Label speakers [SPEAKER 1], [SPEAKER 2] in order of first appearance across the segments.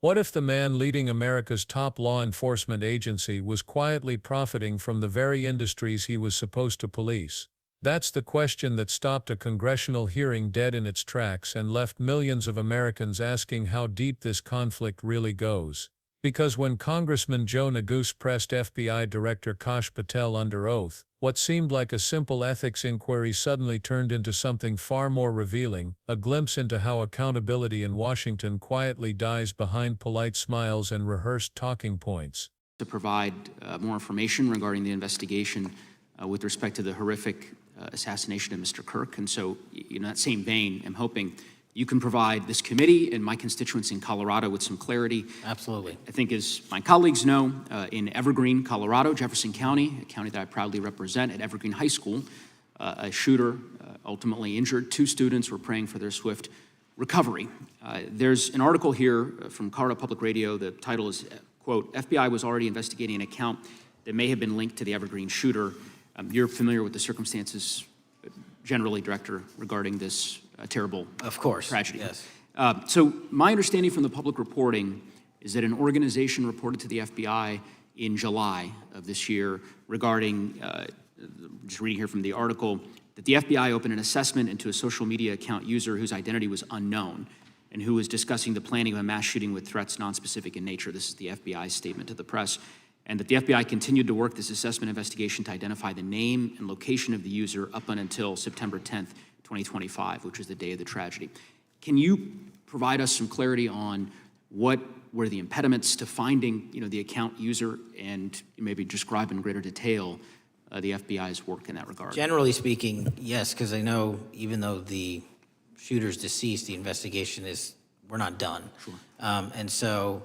[SPEAKER 1] What if the man leading America's top law enforcement agency was quietly profiting from the very industries he was supposed to police? That's the question that stopped a congressional hearing dead in its tracks and left millions of Americans asking how deep this conflict really goes. Because when Congressman Joe Neguse pressed FBI Director Kash Patel under oath, what seemed like a simple ethics inquiry suddenly turned into something far more revealing, a glimpse into how accountability in Washington quietly dies behind polite smiles and rehearsed talking points.
[SPEAKER 2] To provide more information regarding the investigation with respect to the horrific assassination of Mr. Kirk. And so, in that same vein, I'm hoping you can provide this committee and my constituents in Colorado with some clarity.
[SPEAKER 3] Absolutely.
[SPEAKER 2] I think, as my colleagues know, in Evergreen, Colorado, Jefferson County, a county that I proudly represent, at Evergreen High School, a shooter ultimately injured. 2 students were praying for their swift recovery. There's an article here from Colorado Public Radio. The title is, quote, "FBI was already investigating an account that may have been linked to the Evergreen shooter." You're familiar with the circumstances generally, Director, regarding this terrible tragedy.
[SPEAKER 3] Yes.
[SPEAKER 2] So my understanding from the public reporting is that an organization reported to the FBI in July of this year regarding, just reading here from the article, that the FBI opened an assessment into a social media account user whose identity was unknown and who was discussing the planning of a mass shooting with threats nonspecific in nature. This is the FBI's statement to the press. And that the FBI continued to work this assessment investigation to identify the name and location of the user up until September 10th, 2025, which was the day of the tragedy. Can you provide us some clarity on what were the impediments to finding, the account user, and maybe describe in greater detail the FBI's work in that regard?
[SPEAKER 3] Generally speaking, yes, because I know even though the shooter's deceased, the investigation we're not done.
[SPEAKER 2] Sure.
[SPEAKER 3] And so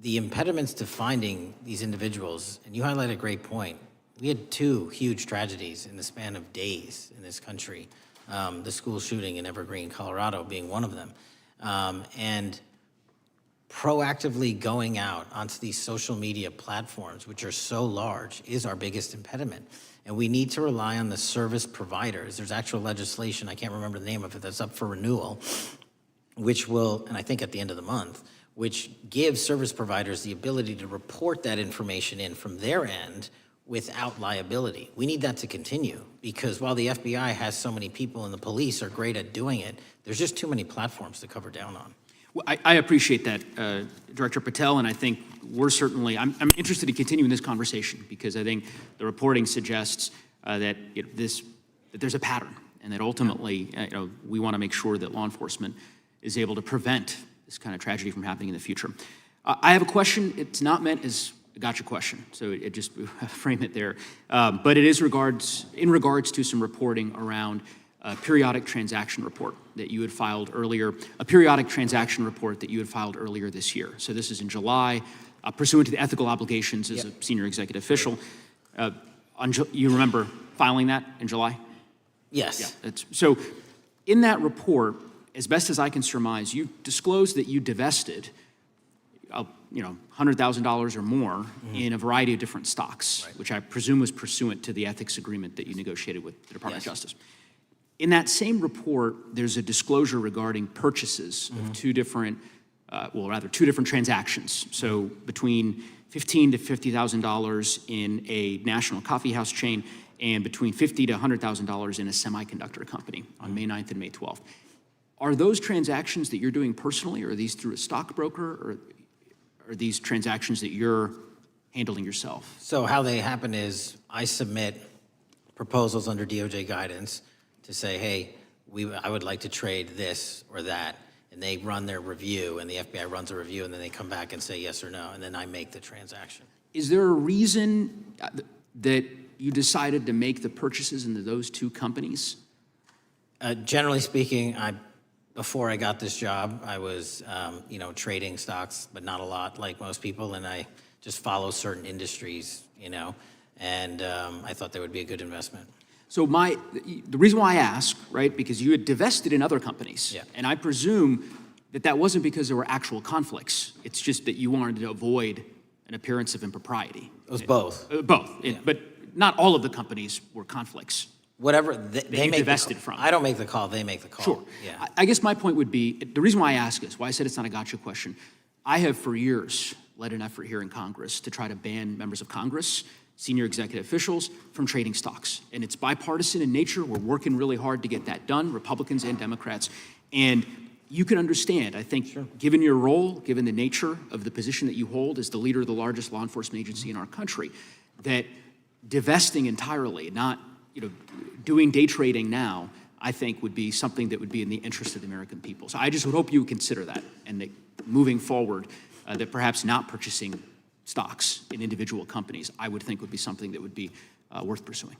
[SPEAKER 3] the impediments to finding these individuals, and you highlight a great point. We had 2 huge tragedies in the span of days in this country. The school shooting in Evergreen, Colorado being one of them. And proactively going out onto these social media platforms, which are so large, is our biggest impediment. And we need to rely on the service providers. There's actual legislation, I can't remember the name of it, that's up for renewal, which will, and I think at the end of the month, which gives service providers the ability to report that information in from their end without liability. We need that to continue, because while the FBI has so many people and the police are great at doing it, there's just too many platforms to cover down on.
[SPEAKER 2] Well, I appreciate that, Director Patel, and I think we're certainly, I'm interested in continuing this conversation, because I think the reporting suggests that there's a pattern, and that ultimately, we want to make sure that law enforcement is able to prevent this kind of tragedy from happening in the future. I have a question. It's not meant as a gotcha question, so it just frame it there. But it is in regards to some reporting around a periodic transaction report that you had filed earlier, this year. So this is in July, pursuant to the ethical obligations as a senior executive official. You remember filing that in July?
[SPEAKER 3] Yes.
[SPEAKER 2] Yeah. So in that report, as best as I can surmise, you disclosed that you divested, $100,000 or more in a variety of different stocks,
[SPEAKER 3] Right.
[SPEAKER 2] which I presume was pursuant to the ethics agreement that you negotiated with the Department of Justice. In that same report, there's a disclosure regarding purchases of 2 different transactions. So between $15,000 to $50,000 in a national coffee house chain, and between $50,000 to $100,000 in a semiconductor company on May 9th and May 12th. Are those transactions that you're doing personally, or are these through a stockbroker, or are these transactions that you're handling yourself?
[SPEAKER 3] So how they happen is I submit proposals under DOJ guidance to say, hey, I would like to trade this or that, and they run their review, and the FBI runs a review, and then they come back and say yes or no, and then I make the transaction.
[SPEAKER 2] Is there a reason that you decided to make the purchases into those 2 companies?
[SPEAKER 3] Generally speaking, before I got this job, I was, trading stocks, but not a lot, like most people, and I just follow certain industries, and I thought they would be a good investment.
[SPEAKER 2] So the reason why I ask, right, because you had divested in other companies, and I presume that wasn't because there were actual conflicts. It's just that you wanted to avoid an appearance of impropriety.
[SPEAKER 3] It was both.
[SPEAKER 2] Both, but not all of the companies were conflicts.
[SPEAKER 3] Whatever they make
[SPEAKER 2] divested from.
[SPEAKER 3] I don't make the call, they make the call.
[SPEAKER 2] Sure.
[SPEAKER 3] Yeah.
[SPEAKER 2] I guess my point would be, the reason why I ask is, why I said it's not a gotcha question, I have for years led an effort here in Congress to try to ban members of Congress, senior executive officials, from trading stocks. And it's bipartisan in nature. We're working really hard to get that done, Republicans and Democrats. And you can understand, I think, given your role, given the nature of the position that you hold as the leader of the largest law enforcement agency in our country, that divesting entirely, not doing day trading now, I think would be something that would be in the interest of the American people. So I just would hope you would consider that, and that moving forward, that perhaps not purchasing stocks in individual companies, I would think would be something that would be worth pursuing.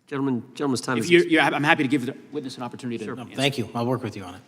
[SPEAKER 4] Gentleman's time
[SPEAKER 2] If
[SPEAKER 4] is...
[SPEAKER 2] I'm happy to give the witness an opportunity to answer.
[SPEAKER 3] Thank you. I'll work with you on it.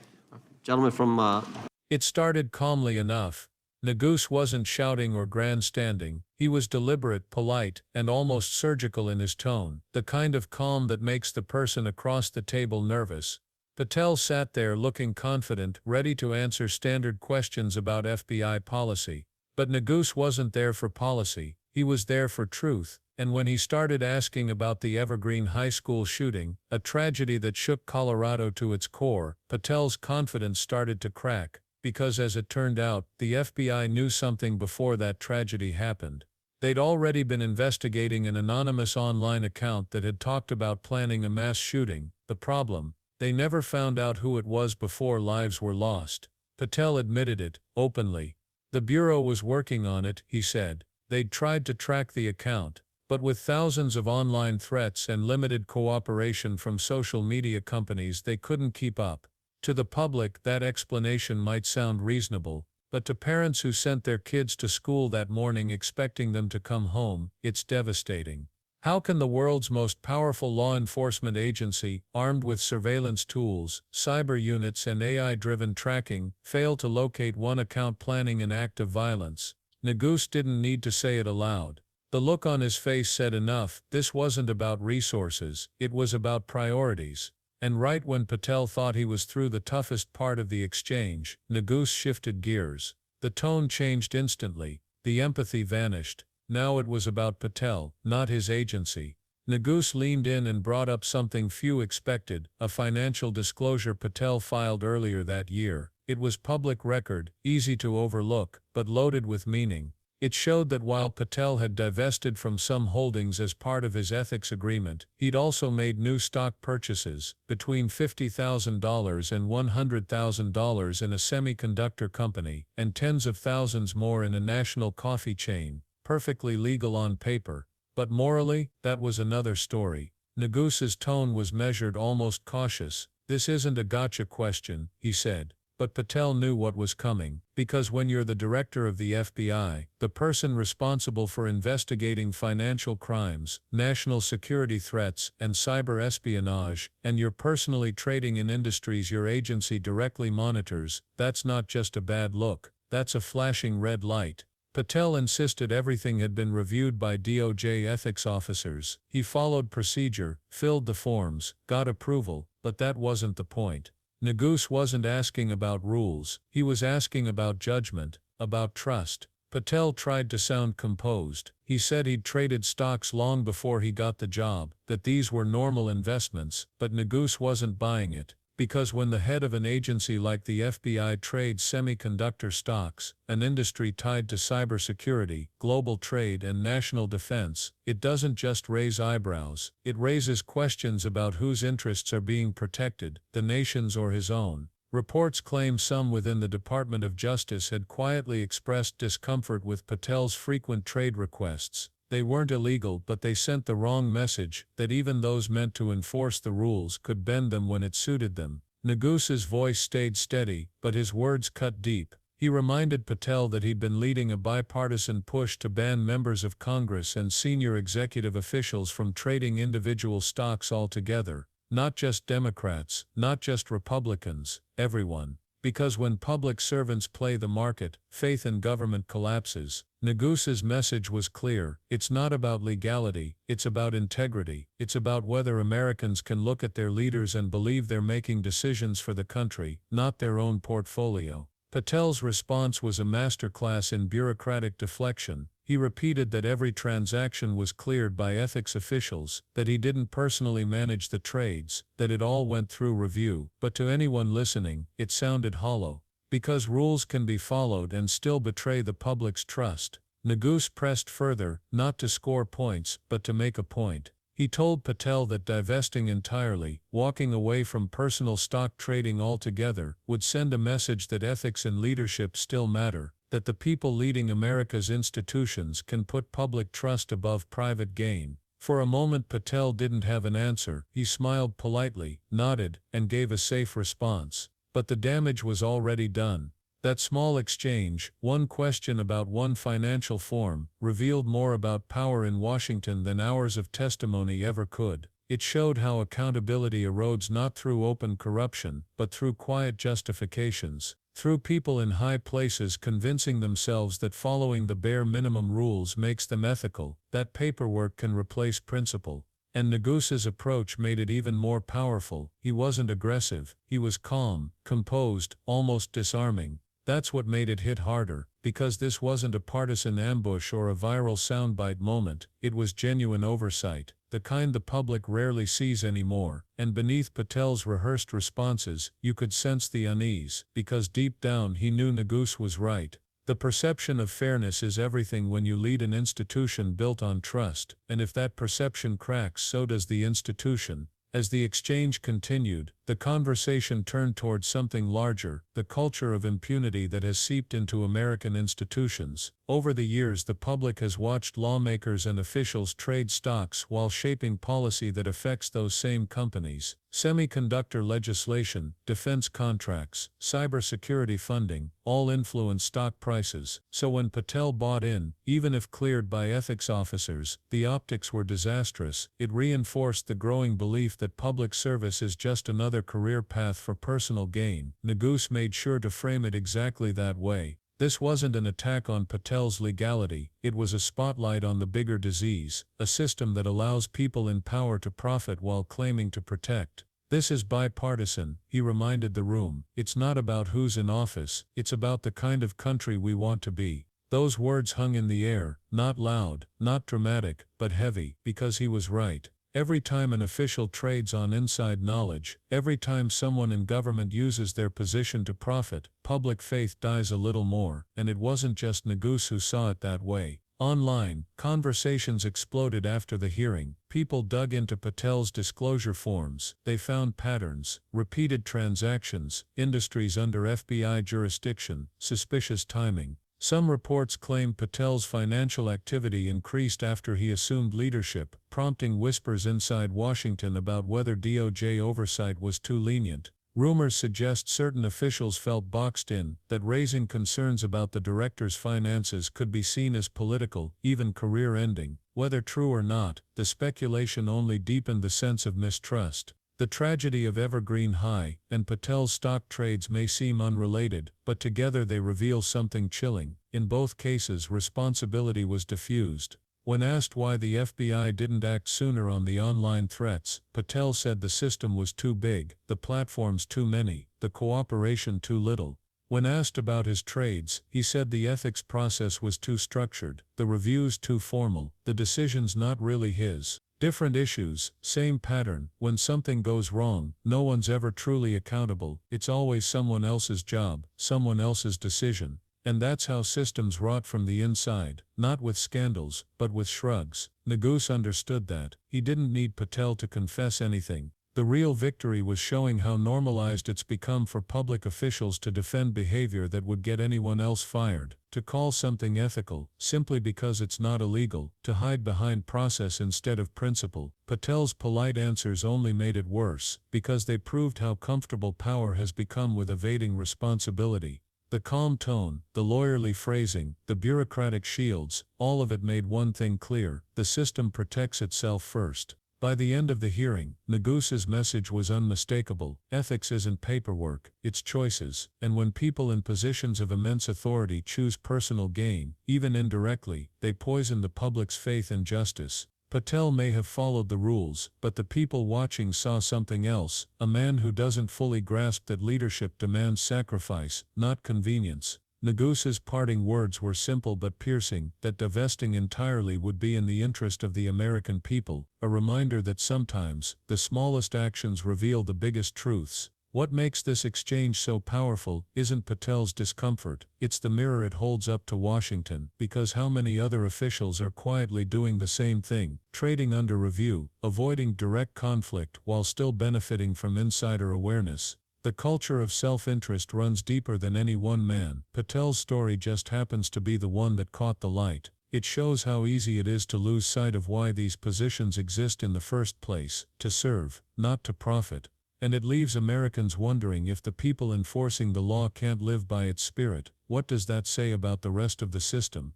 [SPEAKER 4] Gentleman from...
[SPEAKER 1] It started calmly enough. Neguse wasn't shouting or grandstanding. He was deliberate, polite, and almost surgical in his tone, the kind of calm that makes the person across the table nervous. Patel sat there looking confident, ready to answer standard questions about FBI policy. But Neguse wasn't there for policy, he was there for truth, and when he started asking about the Evergreen High School shooting, a tragedy that shook Colorado to its core, Patel's confidence started to crack, because as it turned out, the FBI knew something before that tragedy happened. They'd already been investigating an anonymous online account that had talked about planning a mass shooting. The problem, they never found out who it was before lives were lost. Patel admitted it, openly. The Bureau was working on it, he said. They'd tried to track the account, but with thousands of online threats and limited cooperation from social media companies, they couldn't keep up. To the public, that explanation might sound reasonable, but to parents who sent their kids to school that morning expecting them to come home, it's devastating. How can the world's most powerful law enforcement agency, armed with surveillance tools, cyber units and AI-driven tracking, fail to locate one account planning an act of violence? Neguse didn't need to say it aloud. The look on his face said enough. This wasn't about resources, it was about priorities. And right when Patel thought he was through the toughest part of the exchange, Neguse shifted gears. The tone changed instantly, the empathy vanished. Now it was about Patel, not his agency. Neguse leaned in and brought up something few expected, a financial disclosure Patel filed earlier that year. It was public record, easy to overlook, but loaded with meaning. It showed that while Patel had divested from some holdings as part of his ethics agreement, he'd also made new stock purchases, between $50,000 and $100,000 in a semiconductor company, and tens of thousands more in a national coffee chain. Perfectly legal on paper. But morally, that was another story. Neguse's tone was measured, almost cautious. This isn't a gotcha question, he said. But Patel knew what was coming, because when you're the director of the FBI, the person responsible for investigating financial crimes, national security threats, and cyber espionage, and you're personally trading in industries your agency directly monitors, that's not just a bad look, that's a flashing red light. Patel insisted everything had been reviewed by DOJ ethics officers. He followed procedure, filled the forms, got approval, but that wasn't the point. Neguse wasn't asking about rules, he was asking about judgment, about trust. Patel tried to sound composed. He said he'd traded stocks long before he got the job, that these were normal investments, but Neguse wasn't buying it. Because when the head of an agency like the FBI trades semiconductor stocks, an industry tied to cybersecurity, global trade and national defense, it doesn't just raise eyebrows, it raises questions about whose interests are being protected, the nation's or his own. Reports claim some within the Department of Justice had quietly expressed discomfort with Patel's frequent trade requests. They weren't illegal, but they sent the wrong message, that even those meant to enforce the rules could bend them when it suited them. Neguse's voice stayed steady, but his words cut deep. He reminded Patel that he'd been leading a bipartisan push to ban members of Congress and senior executive officials from trading individual stocks altogether. Not just Democrats, not just Republicans, everyone. Because when public servants play the market, faith in government collapses. Neguse's message was clear. It's not about legality, it's about integrity. It's about whether Americans can look at their leaders and believe they're making decisions for the country, not their own portfolio. Patel's response was a masterclass in bureaucratic deflection. He repeated that every transaction was cleared by ethics officials, that he didn't personally manage the trades, that it all went through review. But to anyone listening, it sounded hollow. Because rules can be followed and still betray the public's trust. Neguse pressed further, not to score points, but to make a point. He told Patel that divesting entirely, walking away from personal stock trading altogether, would send a message that ethics and leadership still matter, that the people leading America's institutions can put public trust above private gain. For a moment Patel didn't have an answer. He smiled politely, nodded, and gave a safe response. But the damage was already done. That small exchange, one question about one financial form, revealed more about power in Washington than hours of testimony ever could. It showed how accountability erodes not through open corruption, but through quiet justifications, through people in high places convincing themselves that following the bare minimum rules makes them ethical, that paperwork can replace principle. And Neguse's approach made it even more powerful. He wasn't aggressive, he was calm, composed, almost disarming. That's what made it hit harder, because this wasn't a partisan ambush or a viral soundbite moment, it was genuine oversight, the kind the public rarely sees anymore, and beneath Patel's rehearsed responses, you could sense the unease, because deep down he knew Neguse was right. The perception of fairness is everything when you lead an institution built on trust, and if that perception cracks, so does the institution. As the exchange continued, the conversation turned toward something larger, the culture of impunity that has seeped into American institutions. Over the years, the public has watched lawmakers and officials trade stocks while shaping policy that affects those same companies. Semiconductor legislation, defense contracts, cybersecurity funding, all influence stock prices. So when Patel bought in, even if cleared by ethics officers, the optics were disastrous. It reinforced the growing belief that public service is just another career path for personal gain. Neguse made sure to frame it exactly that way. This wasn't an attack on Patel's legality, it was a spotlight on the bigger disease, a system that allows people in power to profit while claiming to protect. This is bipartisan, he reminded the room. It's not about who's in office, it's about the kind of country we want to be. Those words hung in the air, not loud, not dramatic, but heavy, because he was right. Every time an official trades on inside knowledge, every time someone in government uses their position to profit, public faith dies a little more, and it wasn't just Neguse who saw it that way. Online, conversations exploded after the hearing. People dug into Patel's disclosure forms. They found patterns, repeated transactions, industries under FBI jurisdiction, suspicious timing. Some reports claim Patel's financial activity increased after he assumed leadership, prompting whispers inside Washington about whether DOJ oversight was too lenient. Rumors suggest certain officials felt boxed in, that raising concerns about the director's finances could be seen as political, even career-ending. Whether true or not, the speculation only deepened the sense of mistrust. The tragedy of Evergreen High and Patel's stock trades may seem unrelated, but together they reveal something chilling. In both cases, responsibility was diffused. When asked why the FBI didn't act sooner on the online threats, Patel said the system was too big, the platforms too many, the cooperation too little. When asked about his trades, he said the ethics process was too structured, the reviews too formal, the decisions not really his. Different issues, same pattern. When something goes wrong, no one's ever truly accountable. It's always someone else's job, someone else's decision. And that's how systems rot from the inside, not with scandals, but with shrugs. Neguse understood that. He didn't need Patel to confess anything. The real victory was showing how normalized it's become for public officials to defend behavior that would get anyone else fired, to call something ethical, simply because it's not illegal, to hide behind process instead of principle. Patel's polite answers only made it worse, because they proved how comfortable power has become with evading responsibility. The calm tone, the lawyerly phrasing, the bureaucratic shields, all of it made one thing clear: the system protects itself first. By the end of the hearing, Neguse's message was unmistakable. Ethics isn't paperwork, it's choices, and when people in positions of immense authority choose personal gain, even indirectly, they poison the public's faith in justice. Patel may have followed the rules, but the people watching saw something else, a man who doesn't fully grasp that leadership demands sacrifice, not convenience. Neguse's parting words were simple but piercing, that divesting entirely would be in the interest of the American people, a reminder that sometimes, the smallest actions reveal the biggest truths. What makes this exchange so powerful isn't Patel's discomfort, it's the mirror it holds up to Washington, because how many other officials are quietly doing the same thing, trading under review, avoiding direct conflict while still benefiting from insider awareness. The culture of self-interest runs deeper than any one man. Patel's story just happens to be the one that caught the light. It shows how easy it is to lose sight of why these positions exist in the first place, to serve, not to profit. And it leaves Americans wondering if the people enforcing the law can't live by its spirit. What does that say about the rest of the system?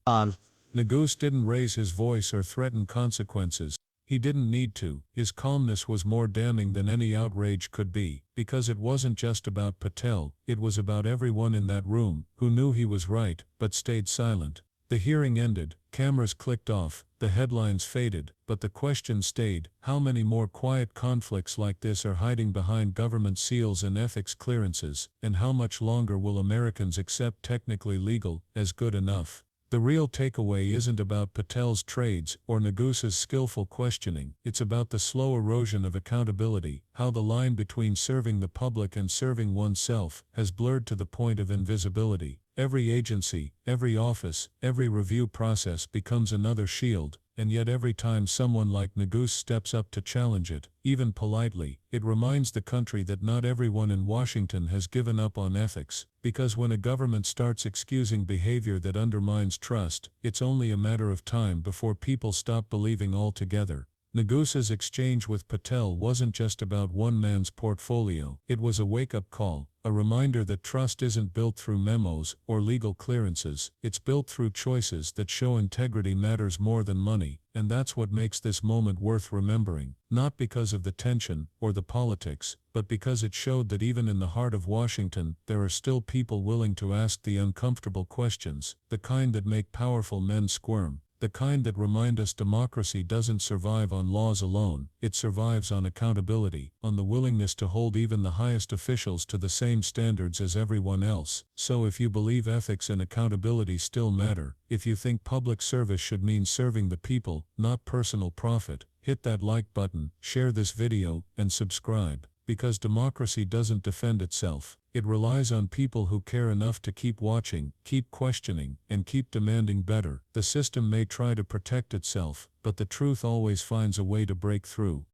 [SPEAKER 1] Neguse didn't raise his voice or threaten consequences. He didn't need to. His calmness was more damning than any outrage could be, because it wasn't just about Patel, it was about everyone in that room, who knew he was right, but stayed silent. The hearing ended, cameras clicked off, the headlines faded, but the question stayed: how many more quiet conflicts like this are hiding behind government seals and ethics clearances, and how much longer will Americans accept technically legal as good enough? The real takeaway isn't about Patel's trades or Neguse's skillful questioning, it's about the slow erosion of accountability, how the line between serving the public and serving oneself has blurred to the point of invisibility. Every agency, every office, every review process becomes another shield, and yet every time someone like Neguse steps up to challenge it, even politely, it reminds the country that not everyone in Washington has given up on ethics, because when a government starts excusing behavior that undermines trust, it's only a matter of time before people stop believing altogether. Neguse's exchange with Patel wasn't just about one man's portfolio, it was a wake-up call, a reminder that trust isn't built through memos or legal clearances, it's built through choices that show integrity matters more than money, and that's what makes this moment worth remembering, not because of the tension or the politics, but because it showed that even in the heart of Washington, there are still people willing to ask the uncomfortable questions, the kind that make powerful men squirm. The kind that remind us democracy doesn't survive on laws alone, it survives on accountability, on the willingness to hold even the highest officials to the same standards as everyone else. So if you believe ethics and accountability still matter, if you think public service should mean serving the people, not personal profit, hit that like button, share this video, and subscribe. Because democracy doesn't defend itself, it relies on people who care enough to keep watching, keep questioning, and keep demanding better. The system may try to protect itself, but the truth always finds a way to break through.